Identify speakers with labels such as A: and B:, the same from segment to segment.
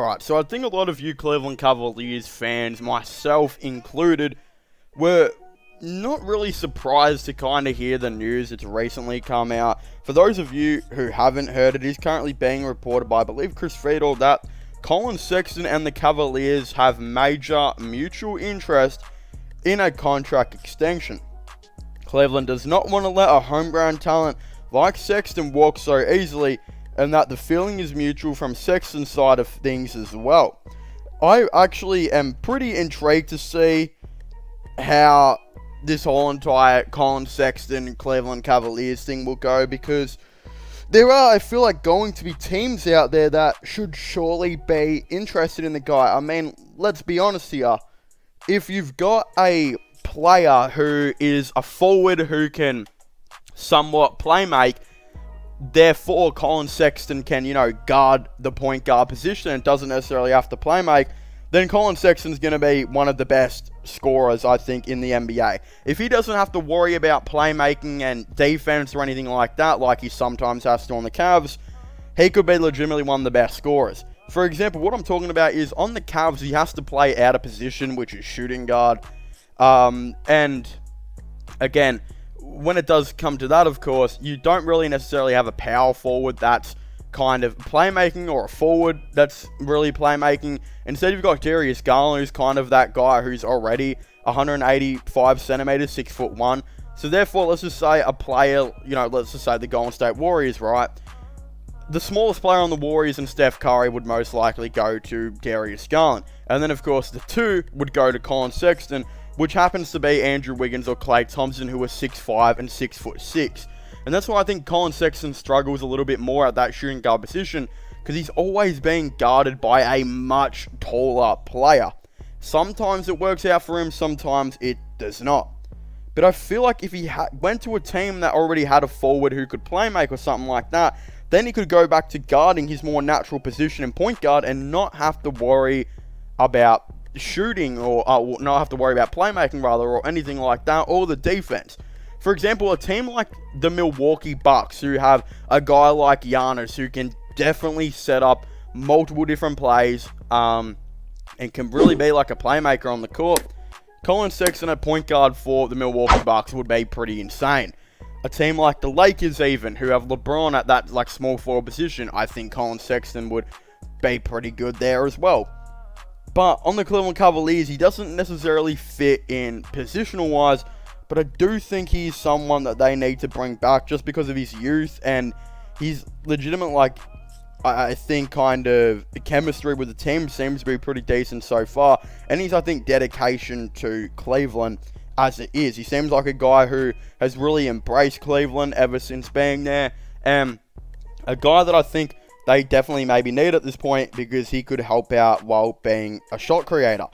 A: Alright, so I think a lot of you Cleveland Cavaliers fans, myself included, were not really surprised to kind of hear the news that's recently come out. For those of you who haven't heard, it is currently being reported by, I believe, Chris Friedel, that Colin Sexton and the Cavaliers have major mutual interest in a contract extension. Cleveland does not want to let a homegrown talent like Sexton walk so easily, and that the feeling is mutual from Sexton's side of things as well. I actually am pretty intrigued to see how this whole entire Colin Sexton Cleveland Cavaliers thing will go, because there are, I feel like, going to be teams out there that should surely be interested in the guy. I mean, let's be honest here. If you've got a player who is a forward who can somewhat play make, therefore Colin Sexton can, guard the point guard position and doesn't necessarily have to play make, then Colin Sexton's going to be one of the best scorers, I think, in the NBA. If he doesn't have to worry about playmaking and defense or anything like that, like he sometimes has to on the Cavs, he could be legitimately one of the best scorers. For example, what I'm talking about is on the Cavs, he has to play out of position, which is shooting guard. And again, when it does come to that, of course, you don't really necessarily have a power forward that's kind of playmaking, or a forward that's really playmaking. Instead, you've got Darius Garland, who's kind of that guy who's already 185 centimeters, 6'1". So therefore, let's just say a player, let's just say the Golden State Warriors, right? The smallest player on the Warriors and Steph Curry would most likely go to Darius Garland. And then, of course, the two would go to Colin Sexton, which happens to be Andrew Wiggins or Klay Thompson, who are 6'5" and 6'6". And that's why I think Colin Sexton struggles a little bit more at that shooting guard position, because he's always being guarded by a much taller player. Sometimes it works out for him, sometimes it does not. But I feel like if he went to a team that already had a forward who could play make or something like that, then he could go back to guarding his more natural position in point guard and not have to worry about shooting, or not have to worry about playmaking rather, or anything like that, or the defense. For example, a team like the Milwaukee Bucks, who have a guy like Giannis who can definitely set up multiple different plays, and can really be like a playmaker on the court. Colin Sexton at point guard for the Milwaukee Bucks would be pretty insane. A team like the Lakers even, who have LeBron at that like small forward position, I think Colin Sexton would be pretty good there as well. But on the Cleveland Cavaliers, he doesn't necessarily fit in positional-wise, but I do think he's someone that they need to bring back just because of his youth, and his legitimate, I think, kind of chemistry with the team seems to be pretty decent so far, and his, I think, dedication to Cleveland as it is. He seems like a guy who has really embraced Cleveland ever since being there, and a guy that I think they definitely maybe need at this point, because he could help out while being a shot creator.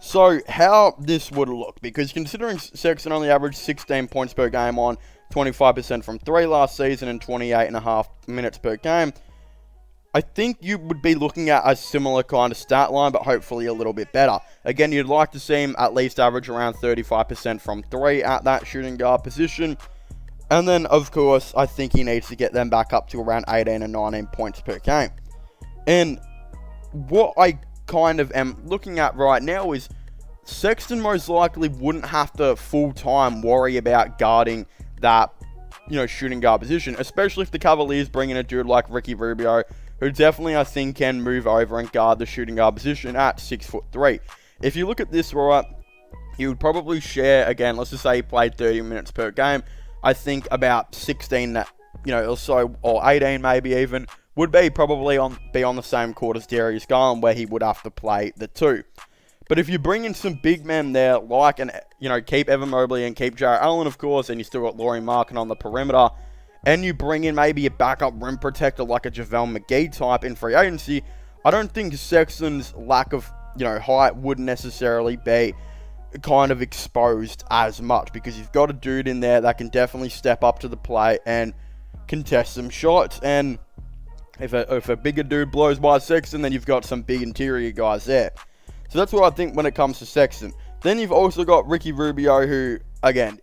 A: So, how this would look, because considering Sexton only averaged 16 points per game on 25% from 3 last season and 28.5 minutes per game, I think you would be looking at a similar kind of stat line, but hopefully a little bit better. Again, you'd like to see him at least average around 35% from 3 at that shooting guard position. And then, of course, I think he needs to get them back up to around 18 and 19 points per game. And what I kind of am looking at right now is Sexton most likely wouldn't have to full-time worry about guarding that, shooting guard position, especially if the Cavaliers bring in a dude like Ricky Rubio, who definitely, I think, can move over and guard the shooting guard position at 6'3". If you look at this, right, he would probably share, again, let's just say he played 30 minutes per game. I think about 16, or so, or 18 maybe even, would be probably on the same court as Darius Garland, where he would have to play the two. But if you bring in some big men there, like, keep Evan Mobley and keep Jarrett Allen, of course, and you still got Lauri Markkanen on the perimeter, and you bring in maybe a backup rim protector like a JaVale McGee type in free agency, I don't think Sexton's lack of, height would necessarily be kind of exposed as much, because you've got a dude in there that can definitely step up to the plate and contest some shots. And if a bigger dude blows by Sexton, then you've got some big interior guys there. So that's what I think when it comes to Sexton. Then you've also got Ricky Rubio, who, again,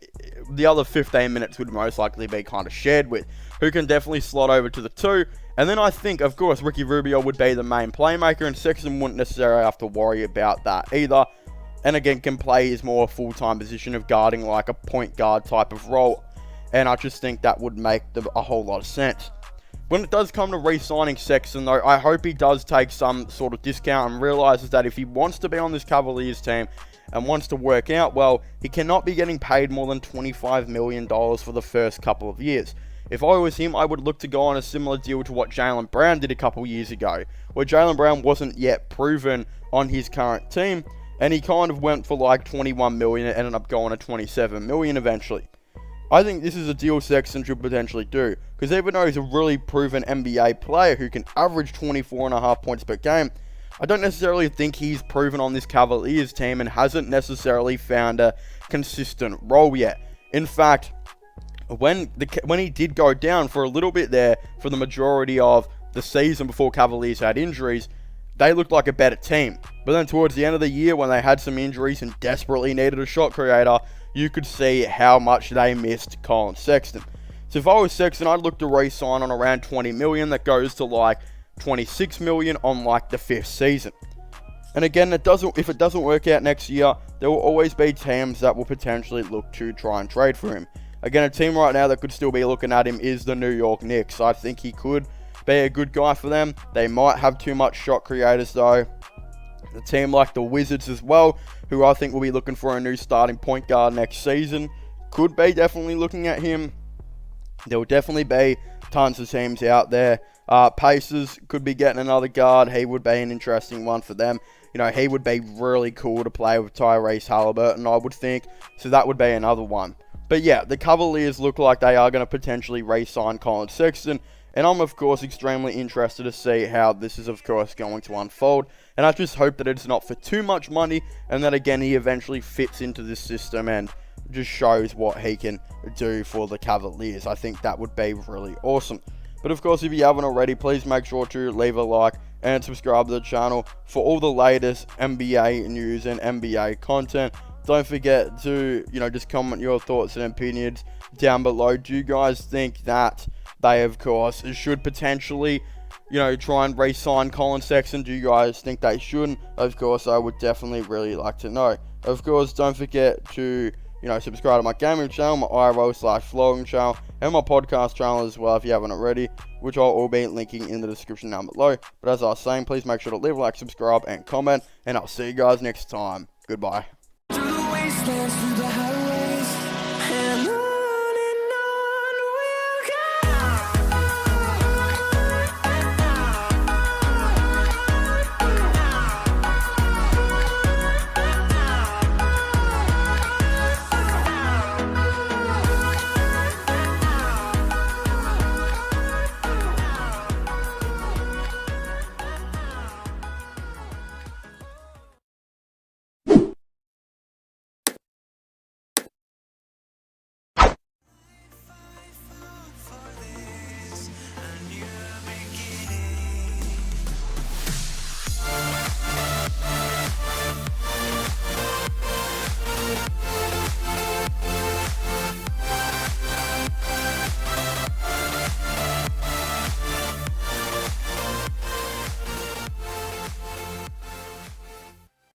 A: the other 15 minutes would most likely be kind of shared with, who can definitely slot over to the 2 And then I think, of course, Ricky Rubio would be the main playmaker, and Sexton wouldn't necessarily have to worry about that either. And again, can play his more full-time position of guarding like a point guard type of role. And I just think that would make a whole lot of sense. When it does come to re-signing Sexton, though, I hope he does take some sort of discount and realizes that if he wants to be on this Cavaliers team and wants to work out well, he cannot be getting paid more than $25 million for the first couple of years. If I was him, I would look to go on a similar deal to what Jaylen Brown did a couple years ago, where Jaylen Brown wasn't yet proven on his current team, and he kind of went for like $21 million and ended up going to $27 million eventually. I think this is a deal Sexton should potentially do, because even though he's a really proven NBA player who can average 24.5 points per game, I don't necessarily think he's proven on this Cavaliers team and hasn't necessarily found a consistent role yet. In fact, when he did go down for a little bit there for the majority of the season before Cavaliers had injuries, they looked like a better team. But then towards the end of the year, when they had some injuries and desperately needed a shot creator, you could see how much they missed Colin Sexton. So if I was Sexton, I'd look to re-sign on around $20 million. That goes to like $26 million on like the 5th season. And again, if it doesn't work out next year, there will always be teams that will potentially look to try and trade for him. Again, a team right now that could still be looking at him is the New York Knicks. I think he could be a good guy for them. They might have too much shot creators though. A team like the Wizards as well, who I think will be looking for a new starting point guard next season, could be definitely looking at him. There will definitely be tons of teams out there. Pacers could be getting another guard. He would be an interesting one for them. You know, he would be really cool to play with Tyrese Halliburton, I would think. So that would be another one. But yeah, the Cavaliers look like they are going to potentially re-sign Colin Sexton. And I'm, of course, extremely interested to see how this is, of course, going to unfold. And I just hope that it's not for too much money and that, again, he eventually fits into this system and just shows what he can do for the Cavaliers. I think that would be really awesome. But, of course, if you haven't already, please make sure to leave a like and subscribe to the channel for all the latest NBA news and NBA content. Don't forget to, just comment your thoughts and opinions down below. Do you guys think that they, of course, should potentially, try and re-sign Colin Sexton? Do you guys think they shouldn't? Of course, I would definitely really like to know. Of course, don't forget to, subscribe to my gaming channel, my IRL/vlogging channel, and my podcast channel as well if you haven't already, which I'll all be linking in the description down below. But as I was saying, please make sure to leave a like, subscribe, and comment, and I'll see you guys next time. Goodbye.
B: Through the wastelands,